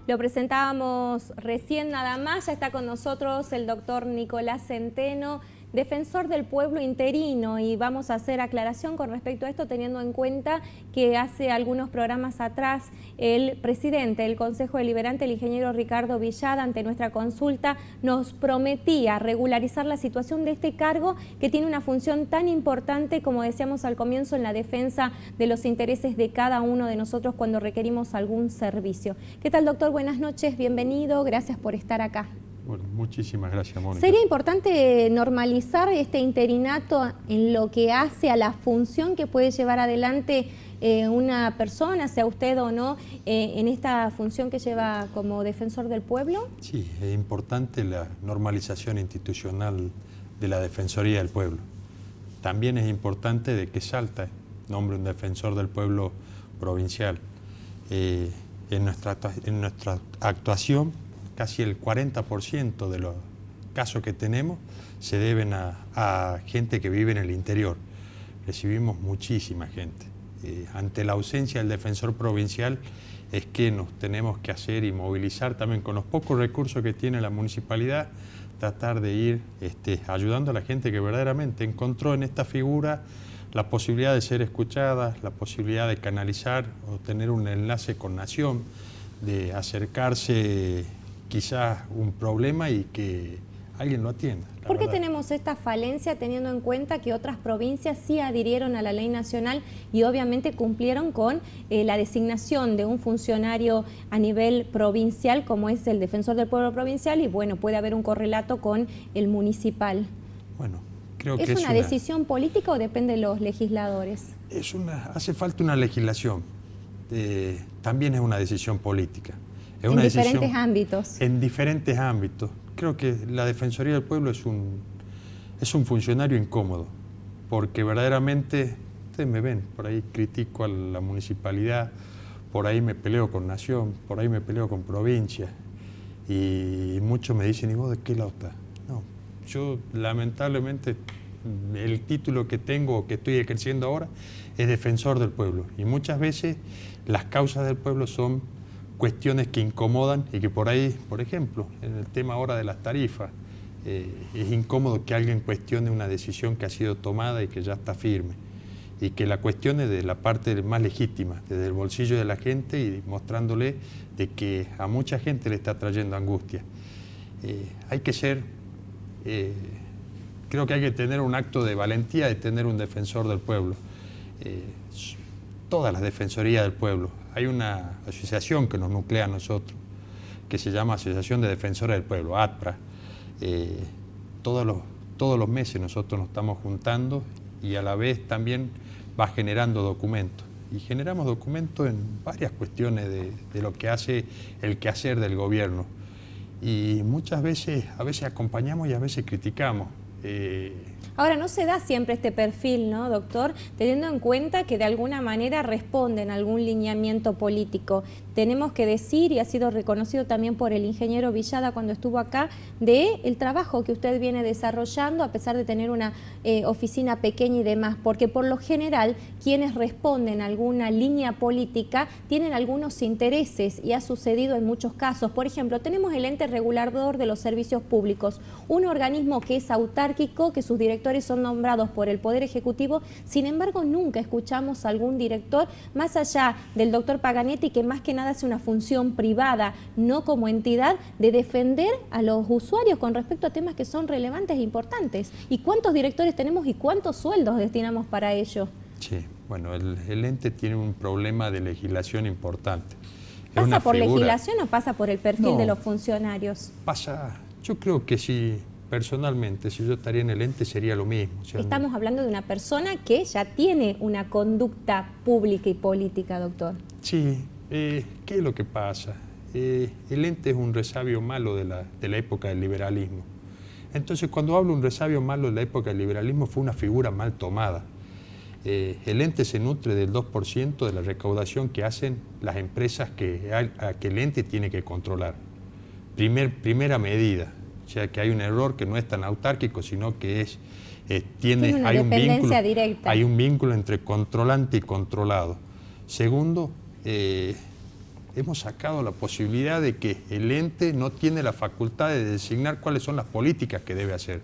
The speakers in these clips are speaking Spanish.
Lo presentábamos recién nada más, ya está con nosotros el doctor Nicolás Centeno, defensor del pueblo interino, y vamos a hacer aclaración con respecto a esto, teniendo en cuenta que hace algunos programas atrás el presidente del Consejo Deliberante, el ingeniero Ricardo Villada, ante nuestra consulta, nos prometía regularizar la situación de este cargo que tiene una función tan importante, como decíamos al comienzo, en la defensa de los intereses de cada uno de nosotros cuando requerimos algún servicio. ¿Qué tal, doctor? Buenas noches, bienvenido, gracias por estar acá. Bueno, muchísimas gracias, Mónica. ¿Sería importante normalizar este interinato en lo que hace a la función que puede llevar adelante una persona, sea usted o no, en esta función que lleva como defensor del pueblo? Sí, es importante la normalización institucional de la Defensoría del Pueblo. También es importante de que Salta nombre un defensor del pueblo provincial. En nuestra actuación, casi el 40% de los casos que tenemos se deben a gente que vive en el interior. Recibimos muchísima gente. Ante la ausencia del defensor provincial es que nos tenemos que hacer y movilizar también con los pocos recursos que tiene la municipalidad, tratar de ir ayudando a la gente que verdaderamente encontró en esta figura la posibilidad de ser escuchada, la posibilidad de canalizar o tener un enlace con Nación, de acercarse quizás un problema y que alguien lo atienda. ¿Por qué tenemos esta falencia teniendo en cuenta que otras provincias sí adhirieron a la ley nacional y obviamente cumplieron con la designación de un funcionario a nivel provincial como es el defensor del pueblo provincial y bueno, puede haber un correlato con el municipal? Bueno, creo que ¿Es una decisión política o depende de los legisladores? Hace falta una legislación, también es una decisión política. En diferentes ámbitos. En diferentes ámbitos. Creo que la Defensoría del Pueblo es un funcionario incómodo, porque verdaderamente, ustedes me ven, por ahí critico a la municipalidad, por ahí me peleo con Nación, por ahí me peleo con provincia, y muchos me dicen, ¿y vos de qué lado estás? No, yo lamentablemente el título que tengo o que estoy ejerciendo ahora es defensor del pueblo, y muchas veces las causas del pueblo son cuestiones que incomodan y que por ahí, por ejemplo, en el tema ahora de las tarifas, es incómodo que alguien cuestione una decisión que ha sido tomada y que ya está firme, y que la cuestione de la parte más legítima, desde el bolsillo de la gente y mostrándole de que a mucha gente le está trayendo angustia. Hay que ser, creo que hay que tener un acto de valentía de tener un defensor del pueblo. Todas las defensorías del pueblo. Hay una asociación que nos nuclea a nosotros, que se llama Asociación de Defensores del Pueblo, ADPRA. Todos los meses nosotros nos estamos juntando y a la vez también va generando documentos. Y generamos documentos en varias cuestiones de lo que hace el quehacer del gobierno. Y muchas veces, a veces acompañamos y a veces criticamos. Ahora, no se da siempre este perfil, ¿no, doctor? Teniendo en cuenta que de alguna manera responden a algún lineamiento político. Tenemos que decir, y ha sido reconocido también por el ingeniero Villada cuando estuvo acá, de el trabajo que usted viene desarrollando a pesar de tener una oficina pequeña y demás, porque por lo general quienes responden a alguna línea política tienen algunos intereses y ha sucedido en muchos casos. Por ejemplo, tenemos el ente regulador de los servicios públicos, un organismo que es autárquico, que sus directores son nombrados por el Poder Ejecutivo, sin embargo nunca escuchamos a algún director, más allá del doctor Paganetti, que más que nada hace una función privada, no como entidad, de defender a los usuarios con respecto a temas que son relevantes e importantes. ¿Y cuántos directores tenemos y cuántos sueldos destinamos para ello? Sí, bueno, el ente tiene un problema de legislación importante. ¿Pasa por legislación o pasa por el perfil de los funcionarios? Pasa, yo creo que sí. Personalmente, si yo estaría en el ente sería lo mismo. O sea, estamos hablando de una persona que ya tiene una conducta pública y política, doctor. Sí, ¿qué es lo que pasa? El ente es un resabio malo de la época del liberalismo. Entonces, cuando hablo de un resabio malo de la época del liberalismo, fue una figura mal tomada. El ente se nutre del 2% de la recaudación que hacen las empresas que el ente tiene que controlar. Primera medida. O sea, que hay un error que no es tan autárquico, sino que hay un vínculo entre controlante y controlado. Segundo, hemos sacado la posibilidad de que el ente no tiene la facultad de designar cuáles son las políticas que debe hacer.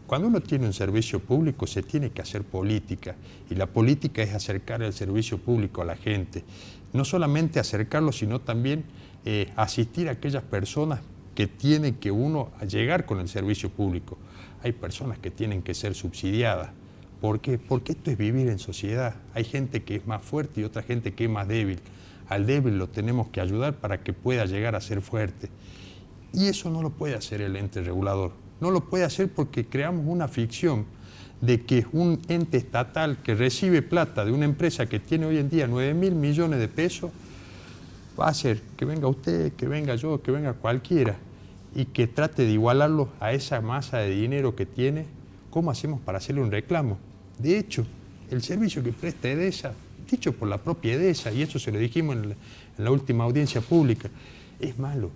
Cuando uno tiene un servicio público se tiene que hacer política, y la política es acercar el servicio público a la gente. No solamente acercarlo, sino también asistir a aquellas personas que tienen que uno llegar con el servicio público. Hay personas que tienen que ser subsidiadas. ¿Por qué? Porque esto es vivir en sociedad. Hay gente que es más fuerte y otra gente que es más débil. Al débil lo tenemos que ayudar para que pueda llegar a ser fuerte. Y eso no lo puede hacer el ente regulador. No lo puede hacer porque creamos una ficción de que un ente estatal que recibe plata de una empresa que tiene hoy en día 9.000 millones de pesos, va a hacer que venga usted, que venga yo, que venga cualquiera, y que trate de igualarlo a esa masa de dinero que tiene. ¿Cómo hacemos para hacerle un reclamo? De hecho, el servicio que presta EDESA, dicho por la propia EDESA, y eso se lo dijimos en la última audiencia pública, es malo.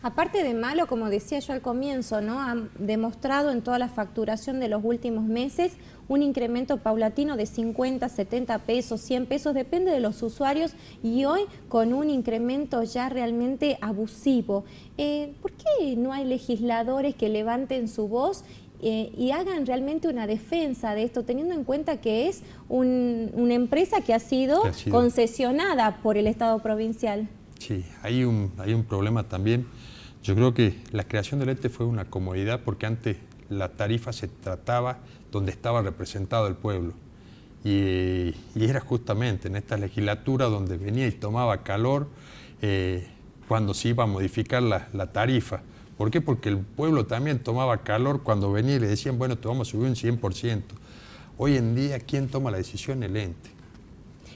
Aparte de malo, como decía yo al comienzo, ¿no? Han demostrado en toda la facturación de los últimos meses un incremento paulatino de 50, 70 pesos, 100 pesos, depende de los usuarios, y hoy con un incremento ya realmente abusivo. ¿Por qué no hay legisladores que levanten su voz y hagan realmente una defensa de esto, teniendo en cuenta que es una empresa que ha sido concesionada por el Estado provincial? Sí, hay un problema también. Yo creo que la creación del ente fue una comodidad porque antes la tarifa se trataba donde estaba representado el pueblo. Y era justamente en esta legislatura donde venía y tomaba calor cuando se iba a modificar la tarifa. ¿Por qué? Porque el pueblo también tomaba calor cuando venía y le decían, bueno, te vamos a subir un 100%. Hoy en día, ¿quién toma la decisión? El ente.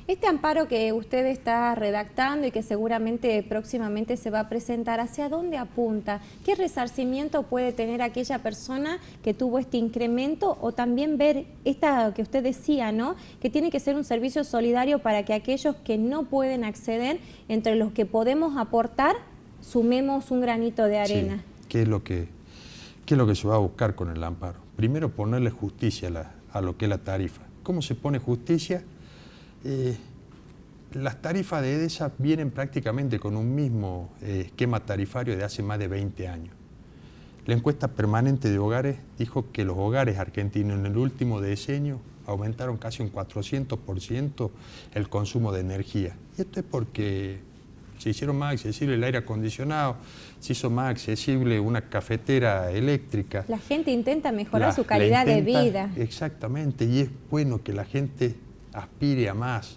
Este amparo que usted está redactando y que seguramente próximamente se va a presentar, ¿hacia dónde apunta? ¿Qué resarcimiento puede tener aquella persona que tuvo este incremento? O también ver esta que usted decía, ¿no? Que tiene que ser un servicio solidario para que aquellos que no pueden acceder, entre los que podemos aportar, sumemos un granito de arena. Sí. ¿Qué es lo que se va a buscar con el amparo? Primero, ponerle justicia a lo que es la tarifa. ¿Cómo se pone justicia? Las tarifas de EDESA vienen prácticamente con un mismo esquema tarifario de hace más de 20 años. La encuesta permanente de hogares dijo que los hogares argentinos en el último decenio aumentaron casi un 400% el consumo de energía. Y esto es porque se hicieron más accesible el aire acondicionado, se hizo más accesible una cafetera eléctrica. La gente intenta mejorar su calidad de vida. Exactamente, y es bueno que la gente aspire a más.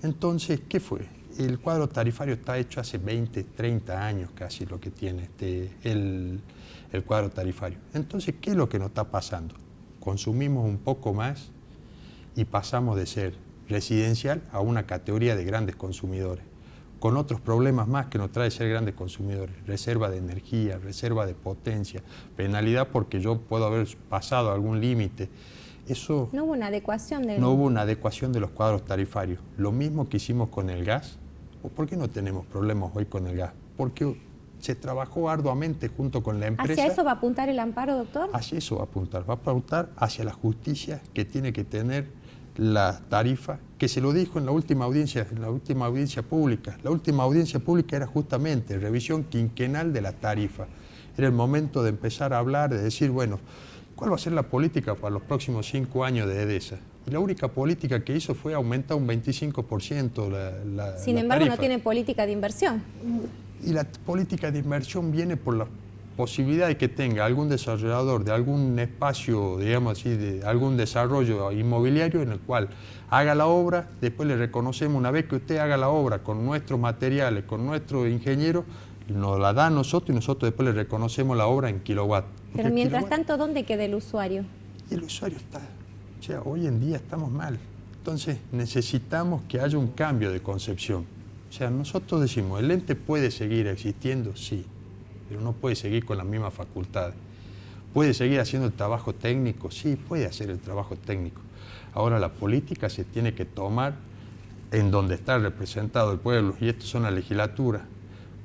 Entonces, ¿qué fue? El cuadro tarifario está hecho hace 20, 30 años casi lo que tiene el cuadro tarifario. Entonces, ¿qué es lo que nos está pasando? Consumimos un poco más y pasamos de ser residencial a una categoría de grandes consumidores, con otros problemas más que nos trae ser grandes consumidores: reserva de energía, reserva de potencia, penalidad porque yo puedo haber pasado algún límite. Eso, no hubo una adecuación no hubo una adecuación de los cuadros tarifarios. Lo mismo que hicimos con el gas. ¿Por qué no tenemos problemas hoy con el gas? Porque se trabajó arduamente junto con la empresa. ¿Hacia eso va a apuntar el amparo, doctor? Hacia eso va a apuntar hacia la justicia que tiene que tener la tarifa, que se lo dijo en la última audiencia pública. La última audiencia pública era justamente revisión quinquenal de la tarifa. Era el momento de empezar a hablar, de decir, bueno, ¿cuál va a ser la política para los próximos 5 años de EDESA? Y la única política que hizo fue aumentar un 25% la Sin embargo, tarifa. No tiene política de inversión. Y la política de inversión viene por la posibilidad de que tenga algún desarrollador de algún espacio, digamos así, de algún desarrollo inmobiliario en el cual haga la obra, después le reconocemos, una vez que usted haga la obra con nuestros materiales, con nuestro ingeniero, nos la da a nosotros y nosotros después le reconocemos la obra en kilowatt. Pero mientras tanto, ¿dónde queda el usuario? Y el usuario está, o sea, hoy en día estamos mal. Entonces necesitamos que haya un cambio de concepción. O sea, nosotros decimos, ¿el ente puede seguir existiendo? Sí, pero no puede seguir con las mismas facultades. ¿Puede seguir haciendo el trabajo técnico? Sí, puede hacer el trabajo técnico. Ahora la política se tiene que tomar en donde está representado el pueblo, y esto son las legislaturas,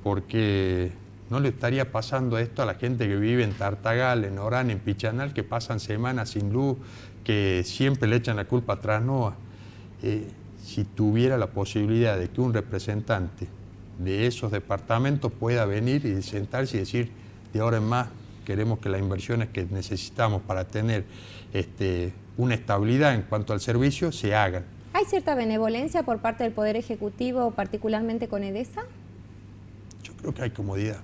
porque no le estaría pasando esto a la gente que vive en Tartagal, en Orán, en Pichanal, que pasan semanas sin luz, que siempre le echan la culpa a Trasnoa. Si tuviera la posibilidad de que un representante de esos departamentos pueda venir y sentarse y decir, de ahora en más queremos que las inversiones que necesitamos para tener una estabilidad en cuanto al servicio se hagan. ¿Hay cierta benevolencia por parte del Poder Ejecutivo, particularmente con EDESA? Yo creo que hay comodidad.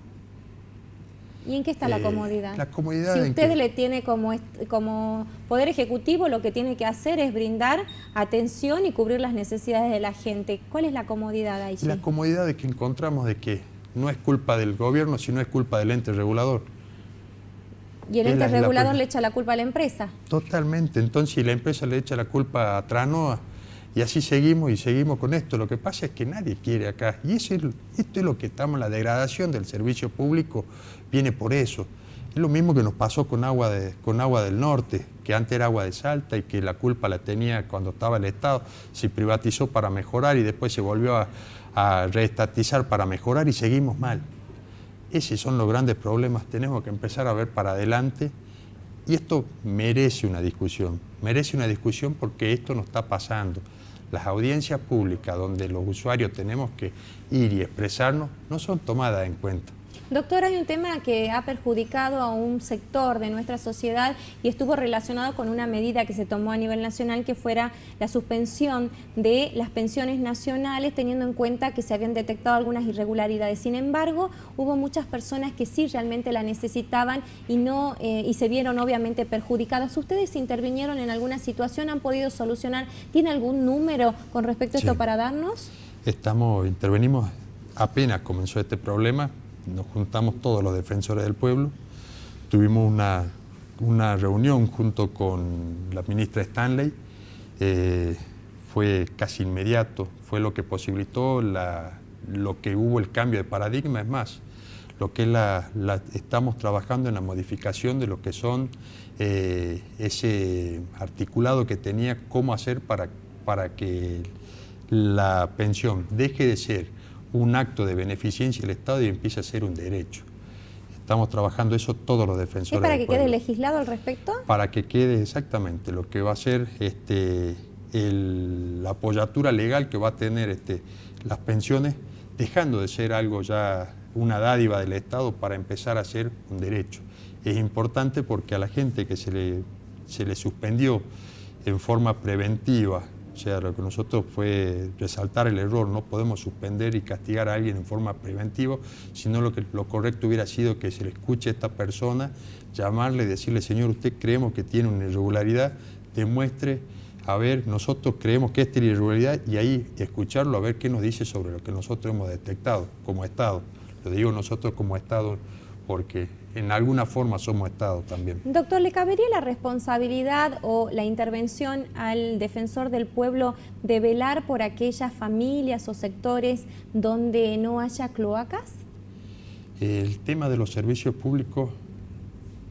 ¿Y en qué está la comodidad? La comodidad si en usted que... le tiene como Poder Ejecutivo, lo que tiene que hacer es brindar atención y cubrir las necesidades de la gente. ¿Cuál es la comodidad ahí? La comodidad de que encontramos de que no es culpa del gobierno, sino es culpa del ente regulador. ¿Y el ente regulador le echa la culpa a la empresa? Totalmente. Entonces, si la empresa le echa la culpa a Tranoa, y así seguimos y seguimos con esto. Lo que pasa es que nadie quiere acá. Y esto es lo que estamos, la degradación del servicio público viene por eso. Es lo mismo que nos pasó con agua del norte, que antes era agua de Salta y que la culpa la tenía cuando estaba el Estado. Se privatizó para mejorar y después se volvió a reestatizar para mejorar y seguimos mal. Esos son los grandes problemas. Tenemos que empezar a ver para adelante. Y esto merece una discusión porque esto nos está pasando. Las audiencias públicas donde los usuarios tenemos que ir y expresarnos no son tomadas en cuenta. Doctor, hay un tema que ha perjudicado a un sector de nuestra sociedad y estuvo relacionado con una medida que se tomó a nivel nacional, que fuera la suspensión de las pensiones nacionales, teniendo en cuenta que se habían detectado algunas irregularidades. Sin embargo, hubo muchas personas que sí realmente la necesitaban y se vieron obviamente perjudicadas. ¿Ustedes intervinieron en alguna situación? ¿Han podido solucionar? ¿Tiene algún número con respecto a esto para darnos? Intervenimos apenas comenzó este problema. Nos juntamos todos los defensores del pueblo, tuvimos una reunión junto con la ministra Stanley, fue casi inmediato, fue lo que posibilitó lo que hubo el cambio de paradigma. Es más, lo que estamos trabajando en la modificación de lo que son ese articulado que tenía cómo hacer para que la pensión deje de ser un acto de beneficencia del Estado y empieza a ser un derecho. Estamos trabajando eso todos los defensores. ¿Es para que quede legislado al respecto? Para que quede exactamente lo que va a ser la apoyatura legal que va a tener las pensiones, dejando de ser algo ya una dádiva del Estado para empezar a ser un derecho. Es importante porque a la gente que se le suspendió en forma preventiva, o sea, lo que nosotros fue resaltar el error, no podemos suspender y castigar a alguien en forma preventiva, sino lo correcto hubiera sido que se le escuche a esta persona, llamarle y decirle, señor, usted creemos que tiene una irregularidad, demuestre, a ver, nosotros creemos que esta es la irregularidad, y ahí escucharlo a ver qué nos dice sobre lo que nosotros hemos detectado como Estado. Lo digo nosotros como Estado porque en alguna forma somos Estado también. Doctor, ¿le cabería la responsabilidad o la intervención al defensor del pueblo de velar por aquellas familias o sectores donde no haya cloacas? El tema de los servicios públicos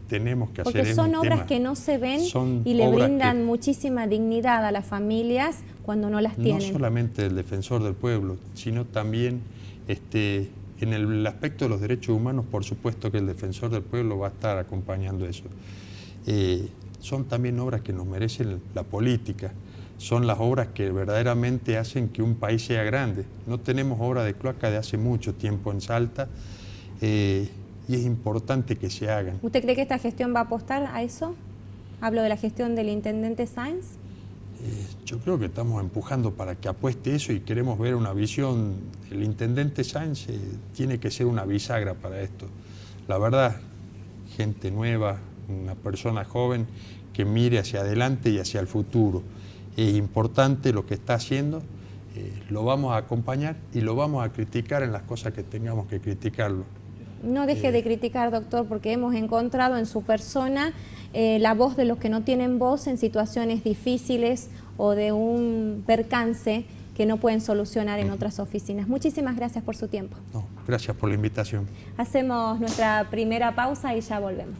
tenemos que hacer... Porque son obras que no se ven y le brindan muchísima dignidad a las familias cuando no las tienen. No solamente el defensor del pueblo, sino también... En el aspecto de los derechos humanos, por supuesto que el defensor del pueblo va a estar acompañando eso. Son también obras que nos merecen la política, son las obras que verdaderamente hacen que un país sea grande. No tenemos obras de cloaca de hace mucho tiempo en Salta y es importante que se hagan. ¿Usted cree que esta gestión va a apostar a eso? Hablo de la gestión del intendente Sáenz. Yo creo que estamos empujando para que apueste eso y queremos ver una visión. El intendente Sáenz tiene que ser una bisagra para esto. La verdad, gente nueva, una persona joven que mire hacia adelante y hacia el futuro. Es importante lo que está haciendo, lo vamos a acompañar y lo vamos a criticar en las cosas que tengamos que criticarlo. No deje de criticar, doctor, porque hemos encontrado en su persona la voz de los que no tienen voz en situaciones difíciles o de un percance que no pueden solucionar en otras oficinas. Muchísimas gracias por su tiempo. No, gracias por la invitación. Hacemos nuestra primera pausa y ya volvemos.